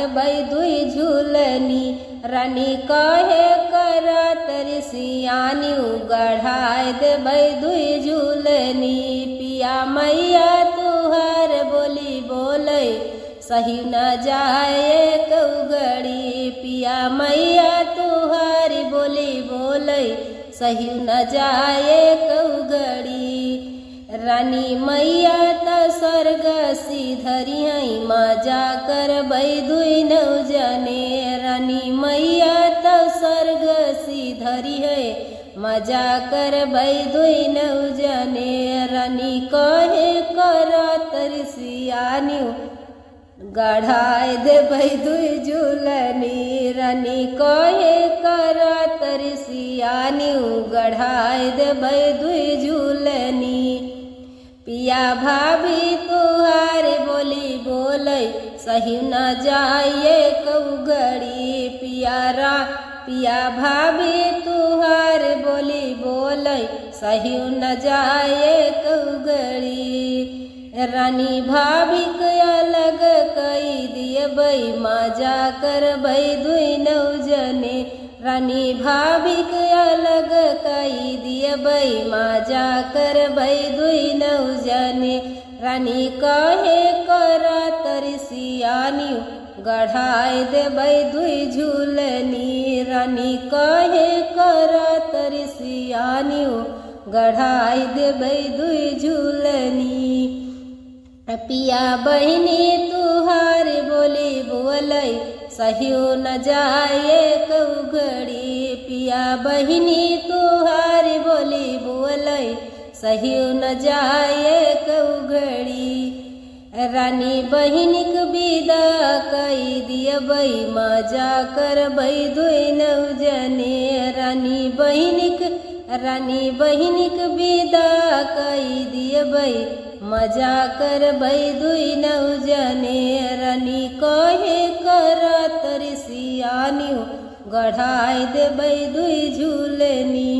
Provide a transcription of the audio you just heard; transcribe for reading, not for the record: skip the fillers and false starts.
देबै दुई झूलनी। रानी कहे करा तरी सियानी गढ़ाए देबै दुई झूलनी। पिया मैया तुहर बोली बोले सही न जाए कौगड़ी। पिया मैया तुहरी बोली बोले सही न जाए कौगड़ी। रानी मैया त स्वर्ग सीधरी मजा करबै दुई नौ जने। रानी मैया त स्वर्ग सीधरी है मजा करबै दुई नौ जने। रानी कहे करा तरी सियानी गढ़ाए देबै दुई झूलनी। रानी कहे करा तरी सियानी गढ़ाए देबै दुई झूलनी। पिया भाभी तुहारे बोली बोले सही न जाए कौगड़ी। पिया भाभी तुहारे बोली बोले सही न जाए कौगड़ी। रानी भाभी के अलग कई दियबै मजा करबै दुई नौ जने। रानी भाभी के अलग कई दियबै मजा करबै दुई नौ जने। रानी कहे करा तरी सियानी गढ़ाए देबै दुई झूलनी। रानी कहे करा तरी सियानी गढ़ाए देबै दुई झूलनी। पिया बहिनी तुहार बोली बोले सही न जाए कौगड़ी। पिया बहिनी तुहार बोली बोले सही न जाए कौगड़ी। रानी बहिनिक विदा कई दियबै मजा करबै दुई नौ जने। रानी बहिनिक विदा कई दियबै मजा करबै दुई नौ जने। रानी कहे करा तरी सियानी गढ़ाए देबै दुई झूलनी।